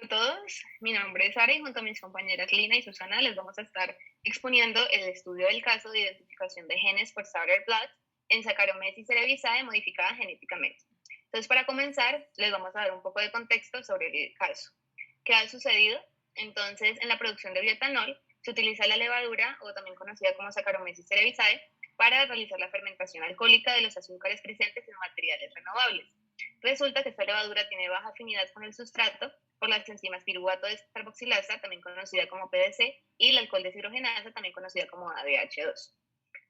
todos, mi nombre es Sara y junto a mis compañeras Lina y Susana les vamos a estar exponiendo el estudio del caso de identificación de genes por Starter Blood en Saccharomyces cerevisiae modificada genéticamente. Entonces, para comenzar, les vamos a dar un poco de contexto sobre el caso. ¿Qué ha sucedido? Entonces, en la producción de bioetanol se utiliza la levadura, o también conocida como Saccharomyces cerevisiae, para realizar la fermentación alcohólica de los azúcares presentes en materiales renovables. Resulta que esta levadura tiene baja afinidad con el sustrato por las enzimas piruvato descarboxilasa, también conocida como PDC, y la alcohol deshidrogenasa, también conocida como ADH2.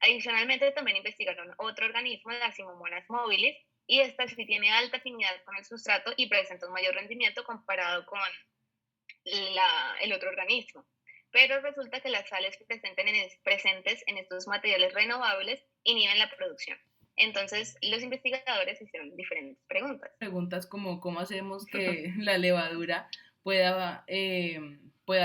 Adicionalmente, también investigaron otro organismo, las Simomonas móviles, y esta sí tiene alta afinidad con el sustrato y presenta un mayor rendimiento comparado con el otro organismo. Pero resulta que las sales presentes en estos materiales renovables inhiben la producción. Entonces, los investigadores hicieron diferentes preguntas. Preguntas como cómo hacemos que la levadura pueda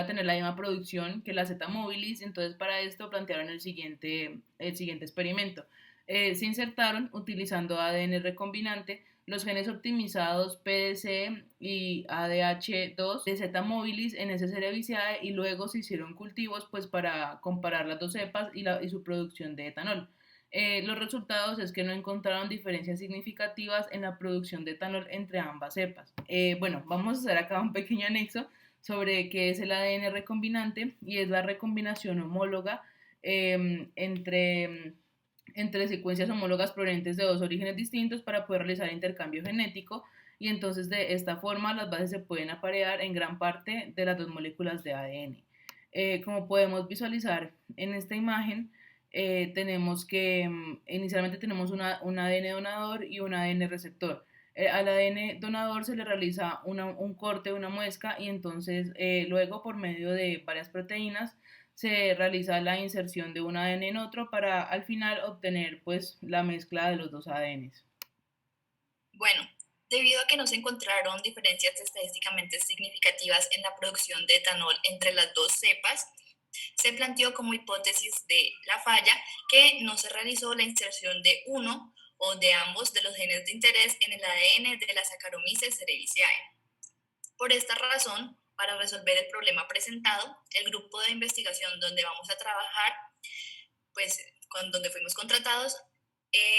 tener la misma producción que la Z móvilis. Entonces, para esto plantearon el siguiente experimento. Se insertaron utilizando ADN recombinante los genes optimizados PDC y ADH2 de Z móvilis en S. cerevisiae, y luego se hicieron cultivos pues para comparar las dos cepas y su producción de etanol. Los resultados es que no encontraron diferencias significativas en la producción de etanol entre ambas cepas. Bueno, vamos a hacer acá un pequeño anexo sobre qué es el ADN recombinante, y es la recombinación homóloga entre secuencias homólogas provenientes de dos orígenes distintos para poder realizar intercambio genético, y entonces de esta forma las bases se pueden aparear en gran parte de las dos moléculas de ADN. Como podemos visualizar en esta imagen, tenemos que inicialmente tenemos un ADN donador y un ADN receptor. Al ADN donador se le realiza un corte de una muesca, y entonces luego por medio de varias proteínas se realiza la inserción de un ADN en otro para al final obtener pues la mezcla de los dos ADNs. Bueno, debido a que no se encontraron diferencias estadísticamente significativas en la producción de etanol entre las dos cepas, se planteó como hipótesis de la falla que no se realizó la inserción de uno o de ambos de los genes de interés en el ADN de la Saccharomyces cerevisiae. Por esta razón, para resolver el problema presentado, el grupo de investigación donde vamos a trabajar, donde fuimos contratados,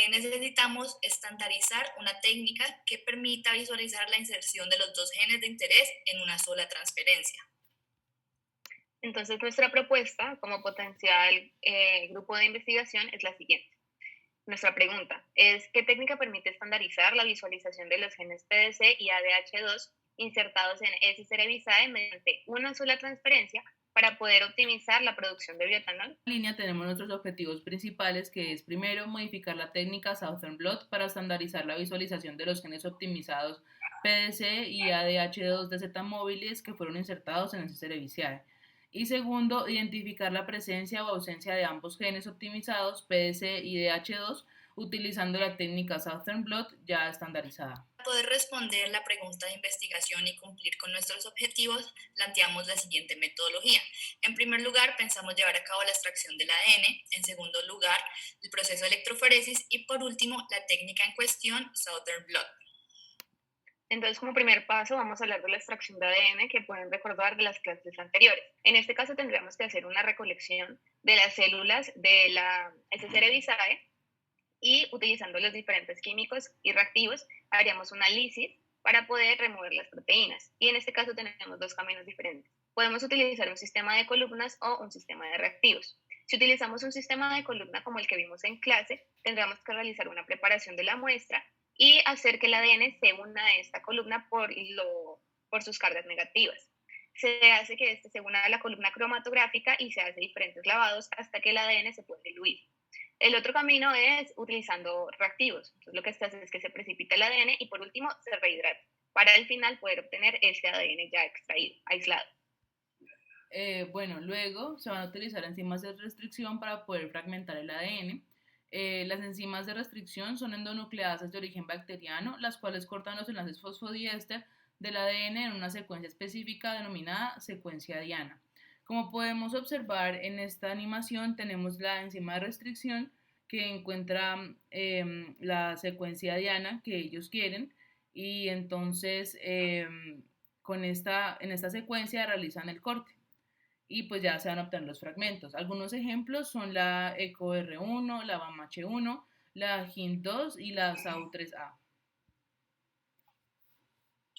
necesitamos estandarizar una técnica que permita visualizar la inserción de los dos genes de interés en una sola transferencia. Entonces, nuestra propuesta como potencial grupo de investigación es la siguiente. Nuestra pregunta es, ¿qué técnica permite estandarizar la visualización de los genes PDC y ADH2 insertados en S. cerevisiae mediante una sola transferencia para poder optimizar la producción de bioetanol? En línea tenemos nuestros objetivos principales, que es primero modificar la técnica Southern Blot para estandarizar la visualización de los genes optimizados PDC y ADH2 de Z móviles que fueron insertados en S. cerevisiae. Y segundo, identificar la presencia o ausencia de ambos genes optimizados, PDC y DH2, utilizando la técnica Southern Blot ya estandarizada. Para poder responder la pregunta de investigación y cumplir con nuestros objetivos, planteamos la siguiente metodología. En primer lugar, pensamos llevar a cabo la extracción del ADN. En segundo lugar, el proceso de electroforesis. Y por último, la técnica en cuestión, Southern Blot. Entonces, como primer paso, vamos a hablar de la extracción de ADN que pueden recordar de las clases anteriores. En este caso, tendríamos que hacer una recolección de las células de la S. cerevisiae y utilizando los diferentes químicos y reactivos, haríamos una lisis para poder remover las proteínas. Y en este caso tenemos dos caminos diferentes. Podemos utilizar un sistema de columnas o un sistema de reactivos. Si utilizamos un sistema de columna como el que vimos en clase, tendríamos que realizar una preparación de la muestra y hacer que el ADN se una a esta columna por sus cargas negativas. Se hace que este se una a la columna cromatográfica y se hace diferentes lavados hasta que el ADN se puede diluir. El otro camino es utilizando reactivos. Entonces, lo que se hace es que se precipita el ADN y por último se rehidrata para al final poder obtener ese ADN ya extraído, aislado. Bueno, luego se van a utilizar enzimas de restricción para poder fragmentar el ADN. Las enzimas de restricción son endonucleasas de origen bacteriano, las cuales cortan los enlaces fosfodiéster del ADN en una secuencia específica denominada secuencia diana. Como podemos observar en esta animación, tenemos la enzima de restricción que encuentra la secuencia diana que ellos quieren, y entonces en esta secuencia realizan el corte y pues ya se van a obtener los fragmentos. Algunos ejemplos son la EcoR1, la BAMH1, la HIN2 y la SAU3A.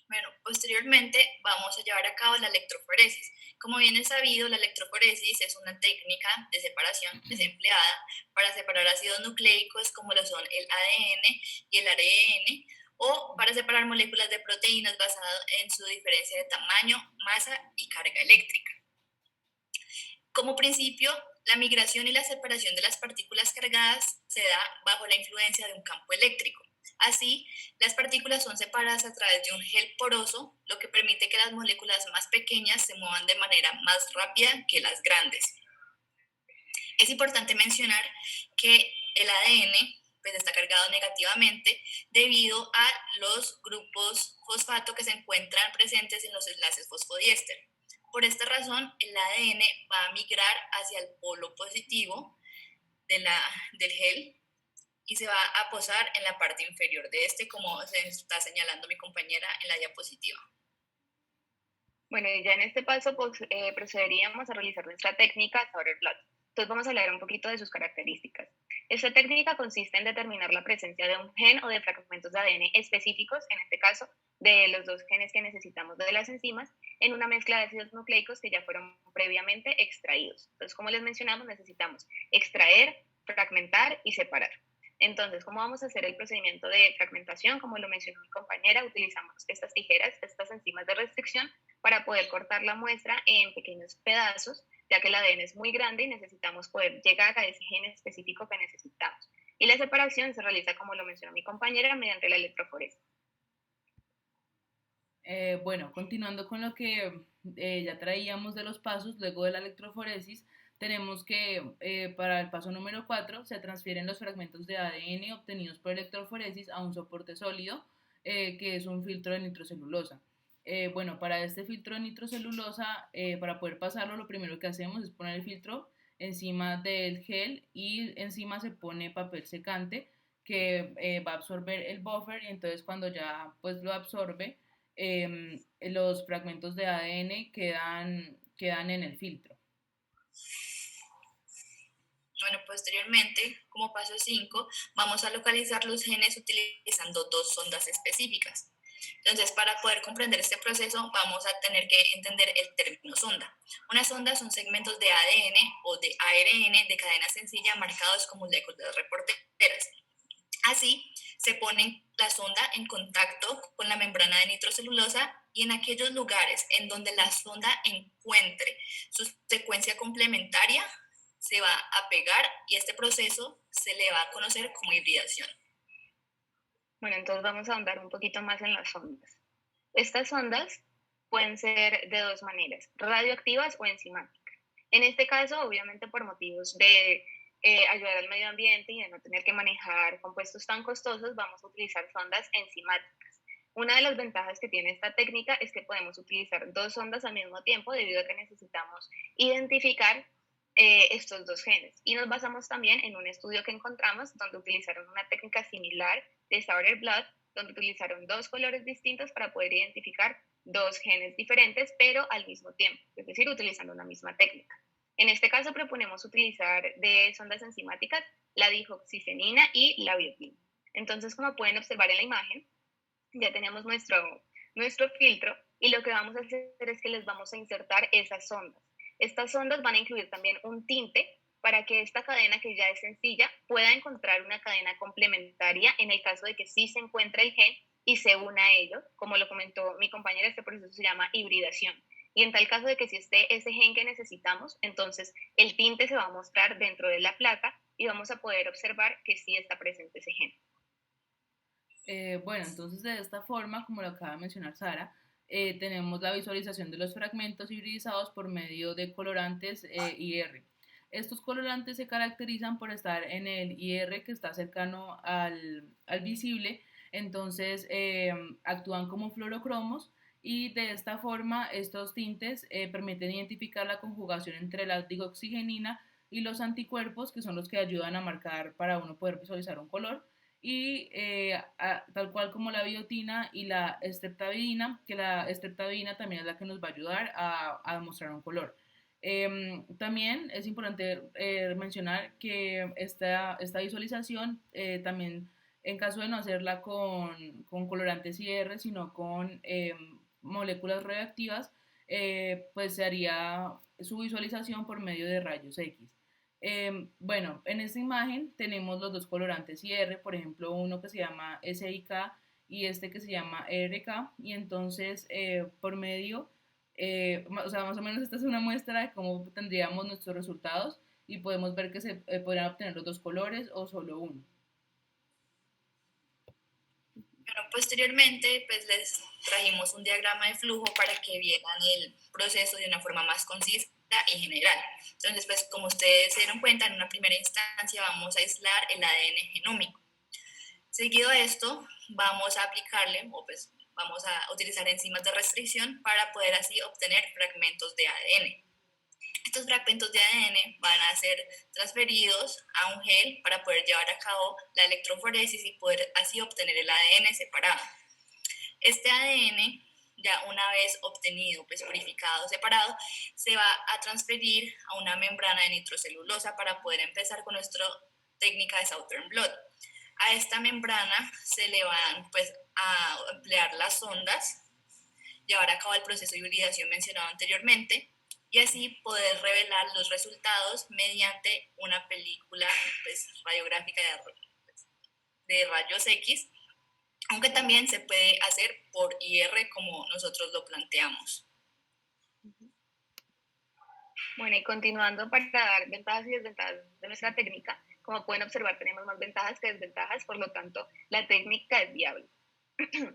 Bueno, posteriormente vamos a llevar a cabo la electroforesis. Como bien es sabido, la electroforesis es una técnica de separación empleada para separar ácidos nucleicos como lo son el ADN y el ARN, o para separar moléculas de proteínas basadas en su diferencia de tamaño, masa y carga eléctrica. Como principio, la migración y la separación de las partículas cargadas se da bajo la influencia de un campo eléctrico. Así, las partículas son separadas a través de un gel poroso, lo que permite que las moléculas más pequeñas se muevan de manera más rápida que las grandes. Es importante mencionar que el ADN pues, está cargado negativamente debido a los grupos fosfato que se encuentran presentes en los enlaces fosfodiéster. Por esta razón, el ADN va a migrar hacia el polo positivo del gel y se va a posar en la parte inferior de este, como se está señalando mi compañera en la diapositiva. Bueno, y ya en este paso pues, procederíamos a realizar nuestra técnica Sauer Plot. Entonces vamos a hablar un poquito de sus características. Esta técnica consiste en determinar la presencia de un gen o de fragmentos de ADN específicos, en este caso de los dos genes que necesitamos de las enzimas, en una mezcla de ácidos nucleicos que ya fueron previamente extraídos. Entonces, como les mencionamos, necesitamos extraer, fragmentar y separar. Entonces, ¿cómo vamos a hacer el procedimiento de fragmentación? Como lo mencionó mi compañera, utilizamos estas tijeras, estas enzimas de restricción, para poder cortar la muestra en pequeños pedazos, ya que el ADN es muy grande y necesitamos poder llegar a ese gen específico que necesitamos. Y la separación se realiza, como lo mencionó mi compañera, mediante la electroforesis. Bueno, continuando con lo que ya traíamos de los pasos, luego de la electroforesis, tenemos que para el paso número 4 se transfieren los fragmentos de ADN obtenidos por electroforesis a un soporte sólido, que es un filtro de nitrocelulosa. Bueno, para este filtro de nitrocelulosa, para poder pasarlo, lo primero que hacemos es poner el filtro encima del gel y encima se pone papel secante que va a absorber el buffer y entonces cuando ya pues lo absorbe, los fragmentos de ADN quedan en el filtro. Bueno, posteriormente, como paso 5, vamos a localizar los genes utilizando dos sondas específicas. Entonces, para poder comprender este proceso, vamos a tener que entender el término sonda. Una sonda son segmentos de ADN o de ARN de cadena sencilla marcados como moléculas reporteras. Así, se pone la sonda en contacto con la membrana de nitrocelulosa y en aquellos lugares en donde la sonda encuentre su secuencia complementaria, se va a pegar y este proceso se le va a conocer como hibridación. Bueno, entonces vamos a ahondar un poquito más en las ondas. Estas ondas pueden ser de dos maneras, radioactivas o enzimáticas. En este caso, obviamente por motivos de ayudar al medio ambiente y de no tener que manejar compuestos tan costosos, vamos a utilizar sondas enzimáticas. Una de las ventajas que tiene esta técnica es que podemos utilizar dos sondas al mismo tiempo debido a que necesitamos identificar estos dos genes. Y nos basamos también en un estudio que encontramos donde utilizaron una técnica similar de Sauer Blood, donde utilizaron dos colores distintos para poder identificar dos genes diferentes, pero al mismo tiempo, es decir, utilizando una misma técnica. En este caso proponemos utilizar de sondas enzimáticas la digoxigenina y la biotina. Entonces, como pueden observar en la imagen, ya tenemos nuestro filtro y lo que vamos a hacer es que les vamos a insertar esas sondas. Estas sondas van a incluir también un tinte para que esta cadena, que ya es sencilla, pueda encontrar una cadena complementaria en el caso de que sí se encuentre el gen y se una a ello. Como lo comentó mi compañera, este proceso se llama hibridación. Y en tal caso de que sí esté ese gen que necesitamos, entonces el tinte se va a mostrar dentro de la placa y vamos a poder observar que sí está presente ese gen. Bueno, entonces de esta forma, como lo acaba de mencionar Sara, tenemos la visualización de los fragmentos hibridizados por medio de colorantes IR. Estos colorantes se caracterizan por estar en el IR que está cercano al visible, entonces actúan como fluorocromos y de esta forma estos tintes permiten identificar la conjugación entre la digoxigenina y los anticuerpos que son los que ayudan a marcar para uno poder visualizar un color y tal cual como la biotina y la estreptavidina, que la estreptavidina también es la que nos va a ayudar a mostrar un color. También es importante mencionar que esta visualización también, en caso de no hacerla con colorantes IR, sino con moléculas reactivas, pues se haría su visualización por medio de rayos X. Bueno, en esta imagen tenemos los dos colorantes IR, por ejemplo, uno que se llama SIK y este que se llama ERK, y entonces por medio, o sea, más o menos esta es una muestra de cómo tendríamos nuestros resultados y podemos ver que se podrían obtener los dos colores o solo uno. Bueno, posteriormente, pues les trajimos un diagrama de flujo para que vieran el proceso de una forma más concisa y general. Entonces, pues como ustedes se dieron cuenta, en una primera instancia vamos a aislar el ADN genómico. Seguido a esto, vamos a aplicarle, o pues vamos a utilizar enzimas de restricción para poder así obtener fragmentos de ADN. Estos fragmentos de ADN van a ser transferidos a un gel para poder llevar a cabo la electroforesis y poder así obtener el ADN separado. Este ADN, ya una vez obtenido, pues purificado, separado, se va a transferir a una membrana de nitrocelulosa para poder empezar con nuestra técnica de Southern Blot. A esta membrana se le van pues a emplear las sondas, llevar a cabo el proceso de hibridación mencionado anteriormente y así poder revelar los resultados mediante una película pues, radiográfica de rayos X, aunque también se puede hacer por IR como nosotros lo planteamos. Bueno, y continuando para dar ventajas y desventajas de nuestra técnica, como pueden observar, tenemos más ventajas que desventajas, por lo tanto, la técnica es viable.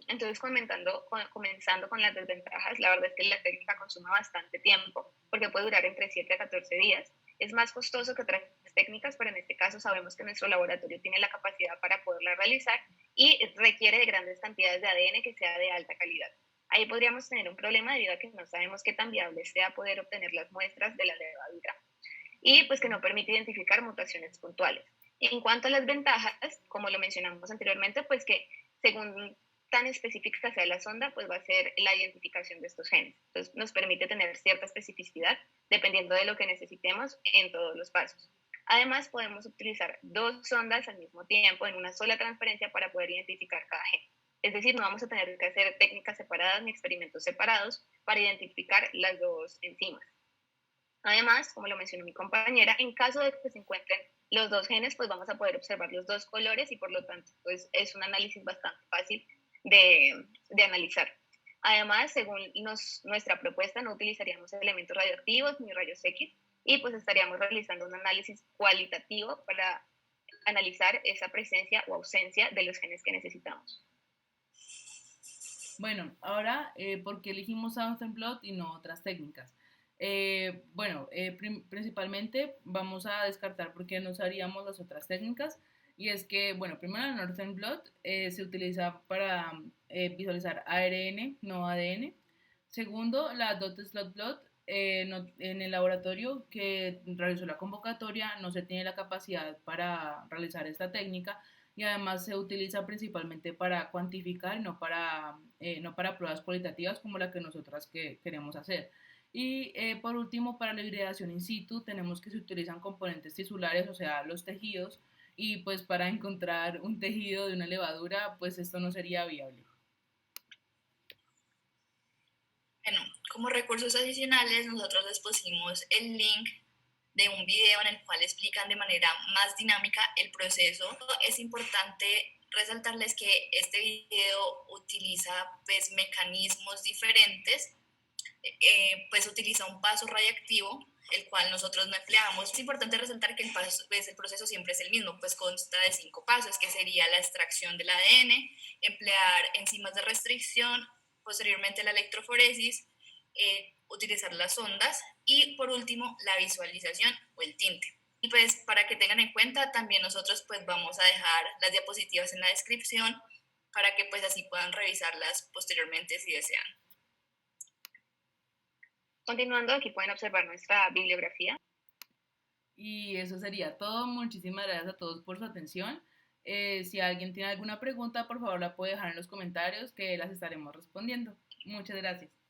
Entonces, comenzando con las desventajas, la verdad es que la técnica consume bastante tiempo, porque puede durar entre 7 a 14 días. Es más costoso que otras técnicas, pero en este caso sabemos que nuestro laboratorio tiene la capacidad para poderla realizar y requiere de grandes cantidades de ADN que sea de alta calidad. Ahí podríamos tener un problema debido a que no sabemos qué tan viable sea poder obtener las muestras de la levadura y pues que no permite identificar mutaciones puntuales. En cuanto a las ventajas, como lo mencionamos anteriormente, pues que según tan específica sea la sonda, pues va a ser la identificación de estos genes. Entonces nos permite tener cierta especificidad dependiendo de lo que necesitemos en todos los pasos. Además, podemos utilizar dos sondas al mismo tiempo en una sola transferencia para poder identificar cada gen. Es decir, no vamos a tener que hacer técnicas separadas ni experimentos separados para identificar las dos enzimas. Además, como lo mencionó mi compañera, en caso de que se encuentren los dos genes, pues vamos a poder observar los dos colores y por lo tanto pues es un análisis bastante fácil de analizar. Además, según nuestra propuesta, no utilizaríamos elementos radioactivos ni rayos X y pues estaríamos realizando un análisis cualitativo para analizar esa presencia o ausencia de los genes que necesitamos. Bueno, ahora, ¿por qué elegimos Southern Blot y no otras técnicas? Bueno, principalmente vamos a descartar por qué no usaríamos las otras técnicas. Y es que, bueno, primero el Northern Blot se utiliza para visualizar ARN, no ADN. Segundo, la Dot Slot Blot en el laboratorio que realizó la convocatoria no se tiene la capacidad para realizar esta técnica y además se utiliza principalmente para cuantificar, no para pruebas cualitativas como la que nosotras queremos hacer. Y por último, para la hibridación in situ tenemos que se utilizan componentes tisulares, o sea, los tejidos, y pues para encontrar un tejido de una levadura, pues esto no sería viable. Bueno, como recursos adicionales, nosotros les pusimos el link de un video en el cual explican de manera más dinámica el proceso. Es importante resaltarles que este video utiliza pues mecanismos diferentes, pues utiliza un paso radiactivo, el cual nosotros no empleamos. Es importante resaltar que el proceso siempre es el mismo, pues consta de 5 pasos, que sería la extracción del ADN, emplear enzimas de restricción, posteriormente la electroforesis, utilizar las ondas y por último la visualización o el tinte. Y pues para que tengan en cuenta, también nosotros pues vamos a dejar las diapositivas en la descripción para que pues así puedan revisarlas posteriormente si desean. Continuando, aquí pueden observar nuestra bibliografía. Y eso sería todo. Muchísimas gracias a todos por su atención. Si alguien tiene alguna pregunta, por favor la puede dejar en los comentarios que las estaremos respondiendo. Muchas gracias.